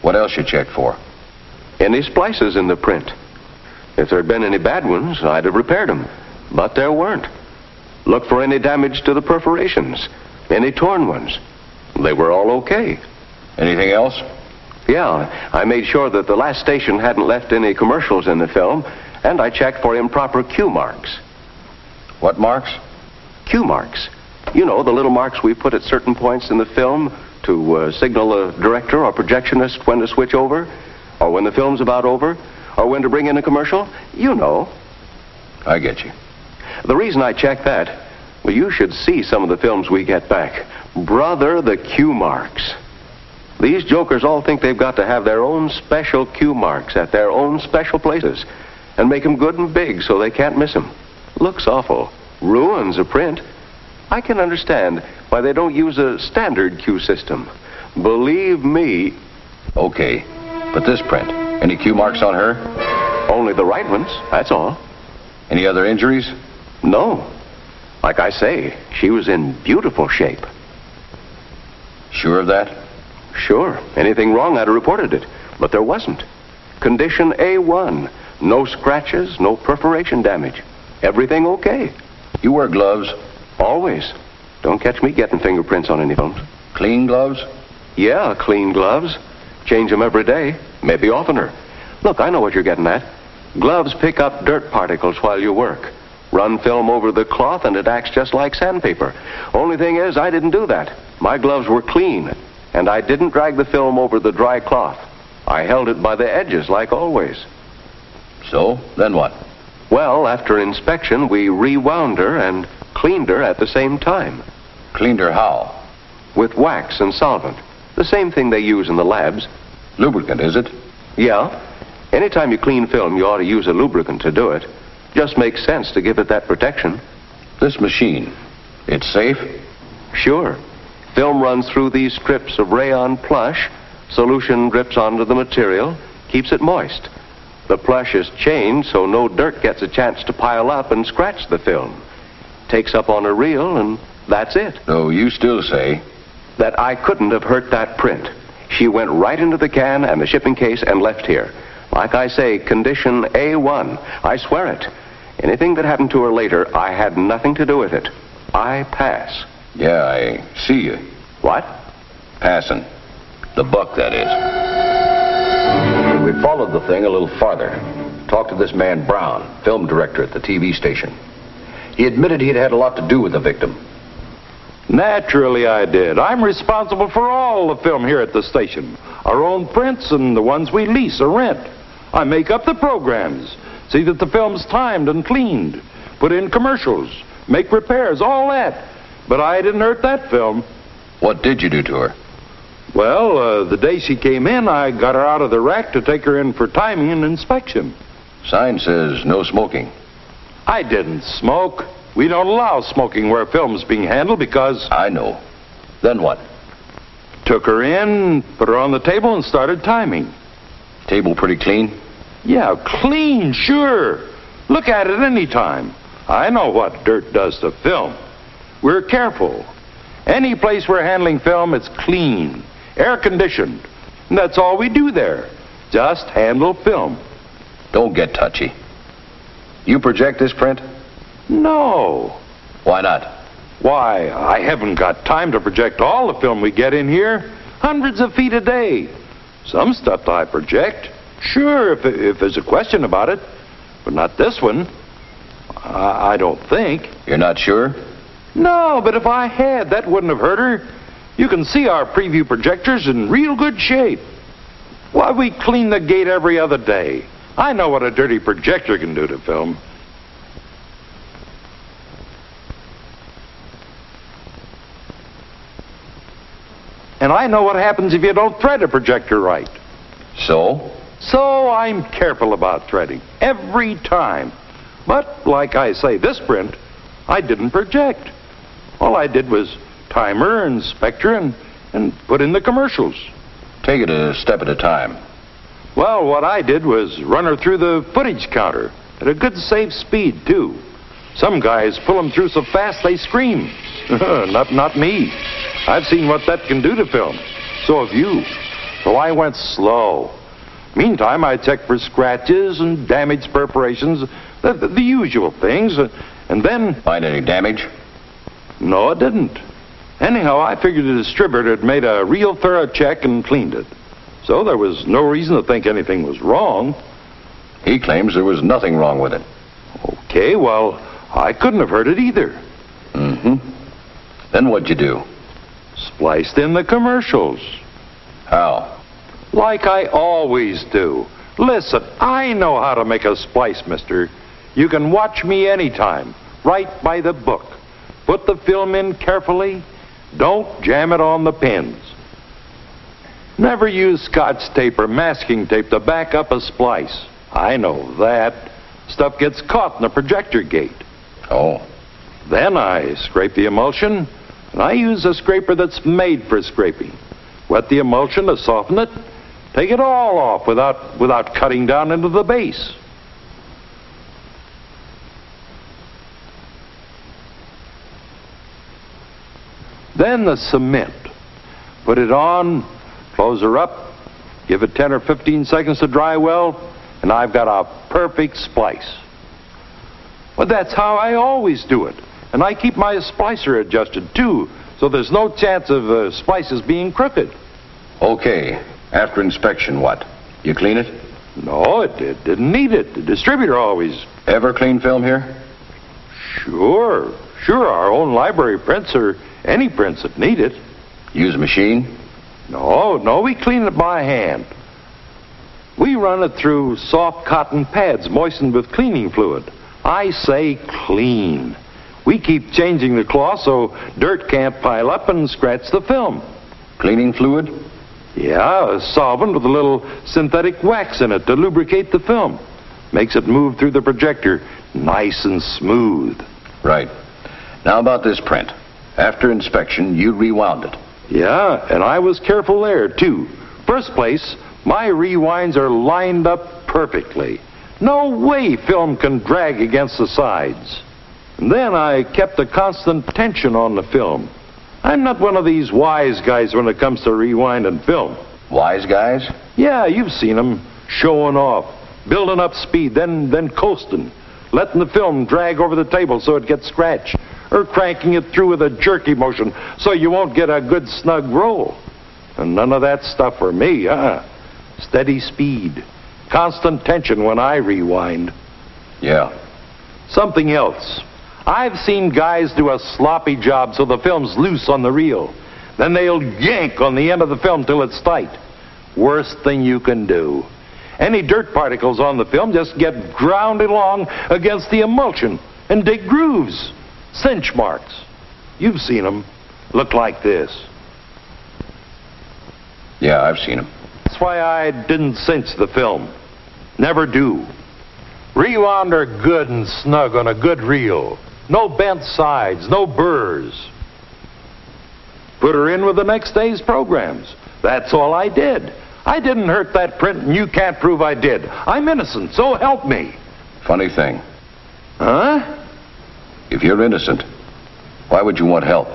What else you checked for? Any splices in the print. If there had been any bad ones, I'd have repaired them. But there weren't. Look for any damage to the perforations, any torn ones. They were all okay. Anything else? Yeah, I made sure that the last station hadn't left any commercials in the film, and I checked for improper cue marks. What marks? Cue marks. You know, the little marks we put at certain points in the film to signal a director or projectionist when to switch over, or when the film's about over, or when to bring in a commercial. You know. I get you. The reason I check that, well, you should see some of the films we get back. Brother, the cue marks. These jokers all think they've got to have their own special cue marks at their own special places and make them good and big so they can't miss them. Looks awful. Ruins a print. I can understand why they don't use a standard cue system. Believe me. Okay, but this print, any cue marks on her? Only the right ones, that's all. Any other injuries? No. Like I say, she was in beautiful shape. Sure of that? Sure. Anything wrong, I'd have reported it. But there wasn't. Condition A1. No scratches, no perforation damage. Everything okay. You wear gloves? Always. Don't catch me getting fingerprints on any films. Clean gloves? Yeah, clean gloves. Change them every day, maybe oftener. Look, I know what you're getting at. Gloves pick up dirt particles while you work. Run film over the cloth and it acts just like sandpaper. Only thing is, I didn't do that. My gloves were clean, and I didn't drag the film over the dry cloth. I held it by the edges like always. So, then what? Well, after inspection, we rewound her and cleaned her at the same time. Cleaned her how? With wax and solvent. The same thing they use in the labs. Lubricant, is it? Yeah. Anytime you clean film, you ought to use a lubricant to do it. Just makes sense to give it that protection. This machine, it's safe? Sure. Film runs through these strips of rayon plush. Solution drips onto the material, keeps it moist. The plush is chained so no dirt gets a chance to pile up and scratch the film. Takes up on a reel, and that's it. So you still say? That I couldn't have hurt that print. She went right into the can and the shipping case and left here. Like I say, condition A1. I swear it. Anything that happened to her later, I had nothing to do with it. I pass. Yeah, I see you. What? Passing. The buck, that is. We followed the thing a little farther. Talked to this man Brown, film director at the TV station. He admitted he'd had a lot to do with the victim. Naturally I did. I'm responsible for all the film here at the station. Our own prints and the ones we lease or rent. I make up the programs. See that the film's timed and cleaned. Put in commercials. Make repairs, all that. But I didn't hurt that film. What did you do to her? Well, the day she came in, I got her out of the rack to take her in for timing and inspection. Sign says no smoking. I didn't smoke. We don't allow smoking where film's being handled because... I know. Then what? Took her in, put her on the table, and started timing. Table pretty clean? Yeah, clean, sure. Look at it any time. I know what dirt does to film. We're careful. Any place we're handling film, it's clean, air-conditioned. And that's all we do there. Just handle film. Don't get touchy. You project this print? No. Why not? Why, I haven't got time to project all the film we get in here. Hundreds of feet a day. Some stuff I project. Sure, if there's a question about it. But not this one. I don't think. You're not sure? No, but if I had, that wouldn't have hurt her. You can see our preview projector's in real good shape. Why, we clean the gate every other day. I know what a dirty projector can do to film. And I know what happens if you don't thread a projector right. So? So I'm careful about threading. Every time. But, like I say, this print, I didn't project. All I did was time her, inspect her, and put in the commercials. Take it a step at a time. Well, what I did was run her through the footage counter at a good safe speed, too. Some guys pull them through so fast they scream. Not me. I've seen what that can do to film. So have you. so I went slow. Meantime, I checked for scratches and damaged perforations, the usual things, and then... Find any damage? No, it didn't. Anyhow, I figured the distributor had made a real thorough check and cleaned it. So there was no reason to think anything was wrong. He claims there was nothing wrong with it. Okay, well, I couldn't have heard it either. Mm-hmm. Then what'd you do? Spliced in the commercials. How? Like I always do. Listen, I know how to make a splice, mister. You can watch me anytime, right by the book. Put the film in carefully. Don't jam it on the pins. Never use Scotch tape or masking tape to back up a splice. I know that. Stuff gets caught in the projector gate. Oh. Then I scrape the emulsion, and I use a scraper that's made for scraping. Wet the emulsion to soften it. Take it all off without cutting down into the base. Then the cement. Put it on, close her up, give it 10 or 15 seconds to dry well, and I've got a perfect splice. But that's how I always do it. And I keep my splicer adjusted, too, so there's no chance of splices being crooked. Okay. After inspection, what? You clean it? No, it didn't need it. The distributor always... Ever clean film here? Sure, our own library prints or any prints that need it. Use a machine? No, we clean it by hand. We run it through soft cotton pads moistened with cleaning fluid. I say clean. We keep changing the cloth so dirt can't pile up and scratch the film. Cleaning fluid? Yeah, a solvent with a little synthetic wax in it to lubricate the film. Makes it move through the projector nice and smooth. Right. Now about this print. After inspection, you rewound it. Yeah, and I was careful there, too. First place, my rewinds are lined up perfectly. No way film can drag against the sides. And then I kept a constant tension on the film. I'm not one of these wise guys when it comes to rewinding film. Wise guys? Yeah, you've seen them showing off, building up speed, then coasting, letting the film drag over the table so it gets scratched, or cranking it through with a jerky motion so you won't get a good snug roll. And none of that stuff for me, Steady speed, constant tension when I rewind. Yeah. Something else. I've seen guys do a sloppy job so the film's loose on the reel. Then they'll yank on the end of the film till it's tight. Worst thing you can do. Any dirt particles on the film just get ground along against the emulsion and dig grooves. Cinch marks. You've seen them. Look like this. Yeah, I've seen them. That's why I didn't cinch the film. Never do. Rewound are good and snug on a good reel. No bent sides, no burrs. Put her in with the next day's programs. That's all I did. I didn't hurt that print, and you can't prove I did. I'm innocent, so help me. Funny thing. Huh? If you're innocent, why would you want help?